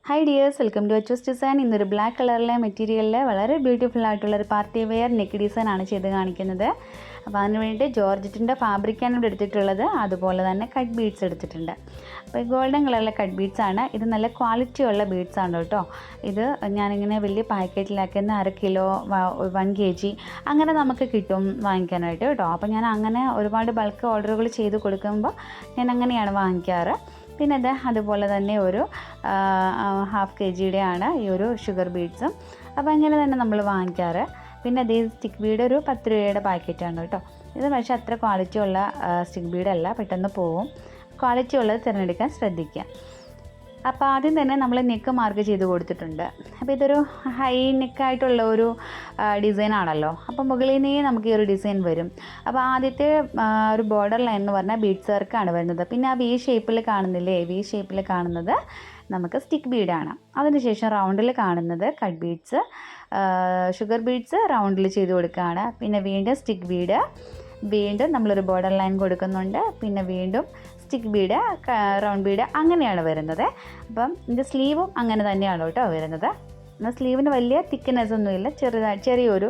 Hi dears, welcome to Achu's design. ഇന്നൊരു black കളറിലെ മെറ്റീരിയലിൽ വളരെ ബ്യൂട്ടിഫുൾ ആയിട്ടുള്ളൊരു പാർട്ടി വെയർ നെക്ക് ഡിസൈനാണ് ചെയ്ത് കാണിക്കുന്നത്. അപ്പോൾ അതിന് വേണ്ടി ജോർജറ്റിൻ്റെ ഫാബ്രിക്കാണ് ഇവിടെ എടുത്തിട്ടുള്ളത്. അതുപോലെ തന്നെ കട്ട് ബീഡ്സ് എടുത്തിട്ടുണ്ട്. അപ്പോൾ ഗോൾഡൻ കളറിലെ കട്ട് ബീഡ്സ് ആണ്. ഇത് നല്ല ക്വാളിറ്റി ഉള്ള ബീഡ്സ് ആണ് കേട്ടോ. ഇത് ഞാനിങ്ങനെ വലിയ പാക്കറ്റിലാക്കുന്ന 1/2 കിലോ 1 kg അങ്ങനെ നമുക്ക് കിട്ടും വാങ്ങിക്കാനായിട്ട് കേട്ടോ. അപ്പോൾ ഞാൻ അങ്ങനെ ഒരുപാട് ബൾക്ക് ഓർഡറുകൾ ചെയ്ത് കൊടുക്കുമ്പോൾ ഞാൻ അങ്ങനെയാണ് വാങ്ങിക്കാറ്. പിന്നെ അതുപോലെ തന്നെ ഒരു 1/2 kg ആണ് ഈ ഒരു ഷുഗർ ബീഡ്സും. അപ്പോൾ അങ്ങനെ തന്നെ നമ്മൾ വാങ്ങിക്കാറ്. പിന്നെ അതേ സ്റ്റിക്ക് ബീഡ് ഒരു 10 രൂപയുടെ പാക്കറ്റാണ് കേട്ടോ. ഇത് പക്ഷേ അത്ര ക്വാളിറ്റി ഉള്ള സ്റ്റിക്ക് ബീഡല്ല, പെട്ടെന്ന് പോവും. ക്വാളിറ്റി ഉള്ളത് തിരഞ്ഞെടുക്കാൻ ശ്രദ്ധിക്കുക. അപ്പോൾ ആദ്യം തന്നെ നമ്മൾ നെക്ക് മാർക്ക് ചെയ്ത് കൊടുത്തിട്ടുണ്ട്. അപ്പോൾ ഇതൊരു ഹൈ നെക്കായിട്ടുള്ള ഒരു ഡിസൈനാണല്ലോ. അപ്പോൾ മുകളിൽ നിന്നേ നമുക്ക് ഈ ഒരു ഡിസൈൻ വരും. അപ്പോൾ ആദ്യത്തെ ഒരു ബോർഡർ ലൈൻ എന്ന് പറഞ്ഞാൽ ബീഡ്സ് വർക്കാണ് വരുന്നത്. പിന്നെ ആ വി ഷേപ്പിൽ കാണുന്നില്ലേ, വി ഷേപ്പിൽ കാണുന്നത് നമുക്ക് സ്റ്റിക്ക് ബീഡാണ്. അതിനുശേഷം റൗണ്ടിൽ കാണുന്നത് കട്ട് ബീഡ്സ്, ഷുഗർ ബീഡ്സ് റൗണ്ടിൽ ചെയ്ത് കൊടുക്കുകയാണ്. പിന്നെ വീണ്ടും സ്റ്റിക്ക് ബീഡ്, വീണ്ടും നമ്മളൊരു ബോർഡർ ലൈൻ കൊടുക്കുന്നുണ്ട്. പിന്നെ വീണ്ടും സ്റ്റിക്ക് ബീഡ്, റൗണ്ട് ബീഡ്, അങ്ങനെയാണ് വരുന്നത്. അപ്പം ഇതിൻ്റെ സ്ലീവും അങ്ങനെ തന്നെയാണ് കേട്ടോ വരുന്നത്. എന്നാൽ സ്ലീവിന് വലിയ തിക്നെസ് ഒന്നുമില്ല, ചെറിയൊരു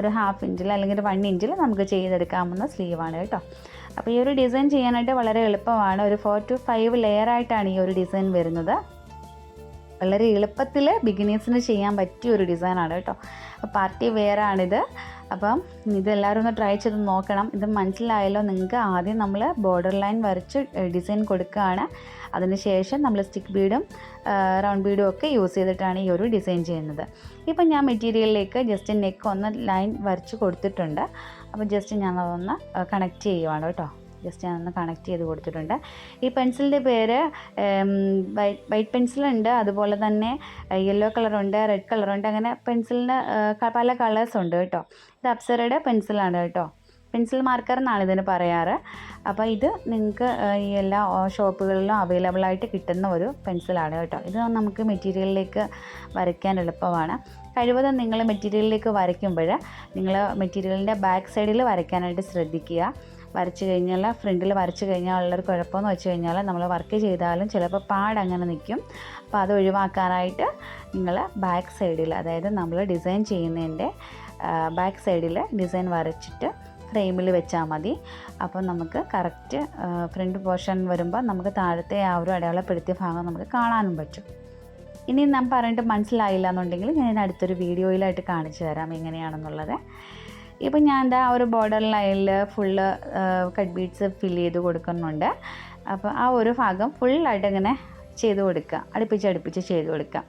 1/2 ഇഞ്ചിൽ അല്ലെങ്കിൽ 1 ഇഞ്ചിൽ നമുക്ക് ചെയ്തെടുക്കാവുന്ന സ്ലീവാണ് കേട്ടോ. അപ്പോൾ ഈ ഒരു ഡിസൈൻ ചെയ്യാനായിട്ട് വളരെ എളുപ്പമാണ്. ഒരു 4 to 5 ലെയറായിട്ടാണ് ഈ ഒരു ഡിസൈൻ വരുന്നത്. വളരെ എളുപ്പത്തിൽ ബിഗിനേഴ്സിന് ചെയ്യാൻ പറ്റിയ ഒരു ഡിസൈനാണ് കേട്ടോ. പാർട്ടി വെയറാണിത്. അപ്പം ഇതെല്ലാവരും ഒന്ന് ട്രൈ ചെയ്ത് നോക്കണം. ഇത് മനസ്സിലായല്ലോ നിങ്ങൾക്ക്. ആദ്യം നമ്മൾ ബോർഡർ ലൈൻ വരച്ച് ഡിസൈൻ കൊടുക്കുകയാണ്. അതിനുശേഷം നമ്മൾ സ്റ്റിക്ക് ബീഡും റൗണ്ട് ബീഡും ഒക്കെ യൂസ് ചെയ്തിട്ടാണ് ഈ ഒരു ഡിസൈൻ ചെയ്യുന്നത്. ഇപ്പം ഞാൻ മെറ്റീരിയലിലേക്ക് ജസ്റ്റ് നെക്ക് ഒന്ന് ലൈൻ വരച്ച് കൊടുത്തിട്ടുണ്ട്. അപ്പോൾ ജസ്റ്റ് ഞാൻ അതൊന്ന് കണക്ട് ചെയ്യുവാണ് കേട്ടോ. ജസ്റ്റ് ഞാനൊന്ന് കണക്ട് ചെയ്ത് കൊടുത്തിട്ടുണ്ട്. ഈ പെൻസിലിൻ്റെ പേര് വൈറ്റ് പെൻസിലുണ്ട്, അതുപോലെ തന്നെ യെല്ലോ കളറുണ്ട്, റെഡ് കളറുണ്ട്. അങ്ങനെ പെൻസിലിന് പല കളേഴ്സ് ഉണ്ട് കേട്ടോ. ഇത് അപ്സരയുടെ പെൻസിലാണ് കേട്ടോ. പെൻസിൽ മാർക്കർ എന്നാണ് ഇതിന് പറയാറ്. അപ്പോൾ ഇത് നിങ്ങൾക്ക് ഈ എല്ലാ ഷോപ്പുകളിലും അവൈലബിൾ ആയിട്ട് കിട്ടുന്ന ഒരു പെൻസിലാണ് കേട്ടോ. ഇത് നമുക്ക് മെറ്റീരിയലിലേക്ക് വരയ്ക്കാൻ എളുപ്പമാണ്. കഴിവതും നിങ്ങൾ മെറ്റീരിയലിലേക്ക് വരയ്ക്കുമ്പോൾ നിങ്ങൾ മെറ്റീരിയലിൻ്റെ ബാക്ക് സൈഡിൽ വരയ്ക്കാനായിട്ട് ശ്രദ്ധിക്കുക. വരച്ച് കഴിഞ്ഞാൽ ഫ്രണ്ടിൽ വരച്ച് കഴിഞ്ഞാൽ ഉള്ളൊരു കുഴപ്പമെന്ന് വെച്ച് കഴിഞ്ഞാൽ നമ്മൾ വർക്ക് ചെയ്താലും ചിലപ്പോൾ പാടങ്ങനെ നിൽക്കും. അപ്പോൾ അത് ഒഴിവാക്കാനായിട്ട് നിങ്ങൾ ബാക്ക് സൈഡിൽ, അതായത് നമ്മൾ ഡിസൈൻ ചെയ്യുന്നതിൻ്റെ ബാക്ക് സൈഡിൽ ഡിസൈൻ വരച്ചിട്ട് ഫ്രെയിമിൽ വെച്ചാൽ മതി. അപ്പോൾ നമുക്ക് കറക്റ്റ് ഫ്രണ്ട് പോർഷൻ വരുമ്പോൾ നമുക്ക് താഴത്തെ ആ ഒരു അടയാളപ്പെടുത്തിയ ഭാഗം നമുക്ക് കാണാനും പറ്റും. ഇനി ഞാൻ പറഞ്ഞിട്ട് മനസ്സിലായില്ല എന്നുണ്ടെങ്കിൽ ഞാൻ അടുത്തൊരു വീഡിയോയിലായിട്ട് കാണിച്ചു തരാം എങ്ങനെയാണെന്നുള്ളത്. ഇപ്പം ഞാൻ ഒരു ബോർഡർ ലൈനിൽ ഫുള്ള് കട്ട് ബീഡ്സ് ഫില്ല് ചെയ്ത് കൊടുക്കുന്നുണ്ട്. അപ്പോൾ ആ ഒരു ഭാഗം ഫുള്ളായിട്ട് ഇങ്ങനെ ചെയ്ത് കൊടുക്കുക, അടുപ്പിച്ച് ചെയ്ത് കൊടുക്കുക.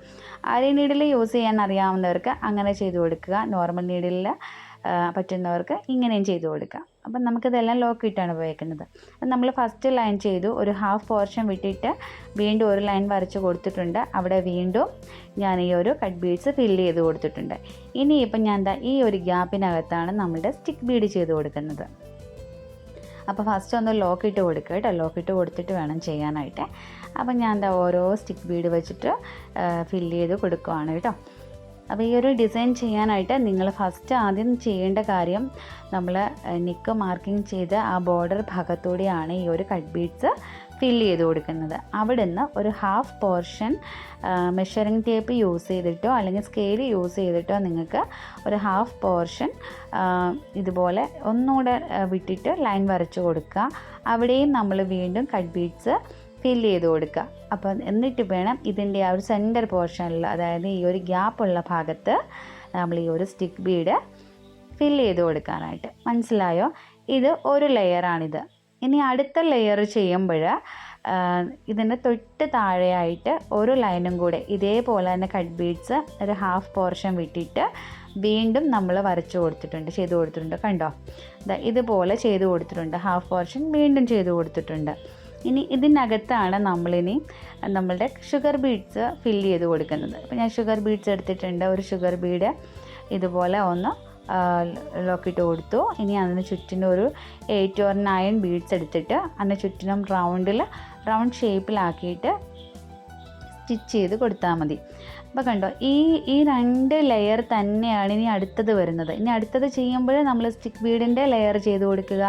അരി നീഡിൽ യൂസ് ചെയ്യാൻ അറിയാവുന്നവർക്ക് അങ്ങനെ ചെയ്ത് കൊടുക്കുക. നോർമൽ നീഡിൽ പറ്റുന്നവർക്ക് ഇങ്ങനെയും ചെയ്ത് കൊടുക്കുക. അപ്പം നമുക്കിതെല്ലാം ലോക്ക് ഇട്ടാണ് ഉപയോഗിക്കുന്നത്. നമ്മൾ ഫസ്റ്റ് ലൈൻ ചെയ്തു, ഒരു 1/2 പോർഷൻ വിട്ടിട്ട് വീണ്ടും ഒരു ലൈൻ വരച്ച് കൊടുത്തിട്ടുണ്ട്. അവിടെ വീണ്ടും ഞാൻ ഈ ഒരു കട്ട് ബീഡ്സ് ഫില്ല് ചെയ്ത് കൊടുത്തിട്ടുണ്ട്. ഇനിയിപ്പം ഞാൻ ഈ ഒരു ഗ്യാപ്പിനകത്താണ് നമ്മുടെ സ്റ്റിക്ക് ബീഡ് ചെയ്ത് കൊടുക്കുന്നത്. അപ്പോൾ ഫസ്റ്റ് ഒന്ന് ലോക്ക് ഇട്ട് കൊടുക്കുക കേട്ടോ. ലോക്ക് ഇട്ട് കൊടുത്തിട്ട് വേണം ചെയ്യാനായിട്ട്. അപ്പം ഞാൻ ഓരോ സ്റ്റിക്ക് ബീഡ് വെച്ചിട്ട് ഫില്ല് ചെയ്ത് കൊടുക്കുവാണ് കേട്ടോ. അപ്പോൾ ഈ ഒരു ഡിസൈൻ ചെയ്യാനായിട്ട് നിങ്ങൾ ഫസ്റ്റ് ആദ്യം ചെയ്യേണ്ട കാര്യം, നമ്മൾ നെക്ക് മാർക്കിംഗ് ചെയ്ത് ആ ബോർഡർ ഭാഗത്തൂടെയാണ് ഈ ഒരു കട്ട് ബീഡ്സ് ഫില്ല് ചെയ്ത് കൊടുക്കുന്നത്. അവിടെ നിന്ന് ഒരു 1/2 പോർഷൻ മെഷറിംഗ് ടേപ്പ് യൂസ് ചെയ്തിട്ടോ അല്ലെങ്കിൽ സ്കെയിൽ യൂസ് ചെയ്തിട്ടോ നിങ്ങൾക്ക് ഒരു 1/2 പോർഷൻ ഇതുപോലെ ഒന്നുകൂടെ വിട്ടിട്ട് ലൈൻ വരച്ച് കൊടുക്കുക. അവിടെയും നമ്മൾ വീണ്ടും കട്ട് ബീഡ്സ് ഫില്ല് ചെയ്ത് കൊടുക്കുക. അപ്പം എന്നിട്ട് വേണം ഇതിൻ്റെ ആ ഒരു സെൻറ്റർ പോർഷനിൽ, അതായത് ഈ ഒരു ഗ്യാപ്പുള്ള ഭാഗത്ത് നമ്മൾ ഈ ഒരു സ്റ്റിക്ക് ബീഡ് ഫില്ല് ചെയ്ത് കൊടുക്കാനായിട്ട്. മനസ്സിലായോ? ഇത് ഒരു ലെയറാണിത്. ഇനി അടുത്ത ലെയർ ചെയ്യുമ്പോൾ ഇതിൻ്റെ തൊട്ട് താഴെയായിട്ട് ഒരു ലൈനും കൂടെ ഇതേപോലെ തന്നെ കട്ട് ബീഡ്സ് ഒരു 1/2 പോർഷൻ വിട്ടിട്ട് വീണ്ടും നമ്മൾ വരച്ച് കൊടുത്തിട്ടുണ്ട്, ചെയ്ത് കൊടുത്തിട്ടുണ്ട്. കണ്ടോ? ഇതുപോലെ ചെയ്ത് കൊടുത്തിട്ടുണ്ട്. 1/2 പോർഷൻ വീണ്ടും ചെയ്ത് കൊടുത്തിട്ടുണ്ട്. ഇനി ഇതിനകത്താണ് നമ്മളിനി നമ്മളുടെ ഷുഗർ ബീഡ്സ് ഫില്ല് ചെയ്ത് കൊടുക്കുന്നത്. അപ്പോൾ ഞാൻ ഷുഗർ ബീഡ്സ് എടുത്തിട്ടുണ്ട്. ഒരു ഷുഗർ ബീഡ് ഇതുപോലെ ഒന്ന് ലോക്കിട്ട് കൊടുത്തു. ഇനി അതിന് ചുറ്റിനും ഒരു 8 or 9 ബീഡ്സ് എടുത്തിട്ട് അതിന് ചുറ്റിനും റൗണ്ട് ഷേപ്പിലാക്കിയിട്ട് സ്റ്റിച്ച് ചെയ്ത് കൊടുത്താൽ മതി. അപ്പോൾ കണ്ടോ, ഈ 2 ലെയർ തന്നെയാണ് ഇനി അടുത്തത് വരുന്നത്. ഇനി അടുത്തത് ചെയ്യുമ്പോൾ നമ്മൾ സ്റ്റിക്ക് ബീഡിൻ്റെ ലെയർ ചെയ്ത് കൊടുക്കുക.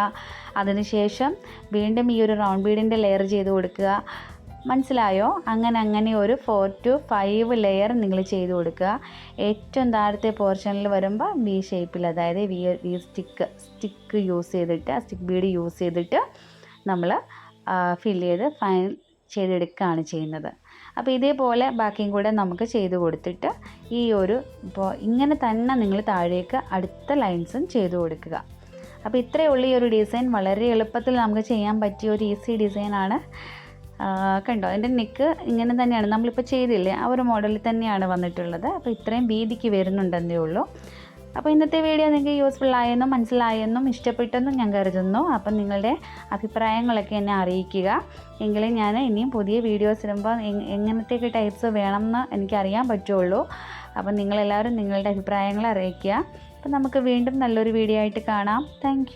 അതിനുശേഷം വീണ്ടും ഈ ഒരു റൗണ്ട് ബീഡിൻ്റെ ലെയർ ചെയ്ത് കൊടുക്കുക. മനസ്സിലായോ? അങ്ങനെ ഒരു 4 to 5 ലെയർ നിങ്ങൾ ചെയ്ത് കൊടുക്കുക. ഏറ്റവും താഴത്തെ പോർഷനിൽ വരുമ്പോൾ വി ഷേപ്പിൽ, അതായത് വി സ്റ്റിക്ക് യൂസ് ചെയ്തിട്ട്, സ്റ്റിക്ക് ബീഡ് യൂസ് ചെയ്തിട്ട് നമ്മൾ ഫിൽ ചെയ്ത് ഫൈൻ ചെയ്തെടുക്കുകയാണ് ചെയ്യുന്നത്. അപ്പോൾ ഇതേപോലെ ബാക്കിയും കൂടെ നമുക്ക് ചെയ്ത് കൊടുത്തിട്ട് ഇപ്പോൾ ഇങ്ങനെ തന്നെ നിങ്ങൾ താഴേക്ക് അടുത്ത ലൈൻസും ചെയ്ത് കൊടുക്കുക. അപ്പോൾ ഇത്രയേ ഉള്ളൂ ഈ ഒരു ഡിസൈൻ. വളരെ എളുപ്പത്തിൽ നമുക്ക് ചെയ്യാൻ പറ്റിയ ഒരു ഈസി ഡിസൈനാണ്. കണ്ടോ, എൻ്റെ നെക്ക് ഇങ്ങനെ തന്നെയാണ് നമ്മളിപ്പോൾ ചെയ്തില്ലേ, ആ ഒരു മോഡലിൽ തന്നെയാണ് വന്നിട്ടുള്ളത്. അപ്പോൾ ഇത്രയും വീതിക്ക് വരുന്നുണ്ടെന്നേ ഉള്ളൂ. അപ്പോൾ ഇന്നത്തെ വീഡിയോ നിങ്ങൾക്ക് യൂസ്ഫുൾ ആയെന്നും മനസ്സിലായെന്നും ഇഷ്ടപ്പെട്ടെന്നും ഞാൻ കരുതുന്നു. അപ്പം നിങ്ങളുടെ അഭിപ്രായങ്ങളൊക്കെ എന്നെ അറിയിക്കുക. എങ്കിലും ഞാൻ ഇനിയും പുതിയ വീഡിയോസ് ഇടുമ്പോൾ എങ്ങനത്തെയൊക്കെ ടൈപ്സ് വേണമെന്ന് എനിക്കറിയാൻ പറ്റുള്ളൂ. അപ്പം നിങ്ങളെല്ലാവരും നിങ്ങളുടെ അഭിപ്രായങ്ങൾ അറിയിക്കുക. അപ്പം നമുക്ക് വീണ്ടും നല്ലൊരു വീഡിയോ ആയിട്ട് കാണാം. താങ്ക്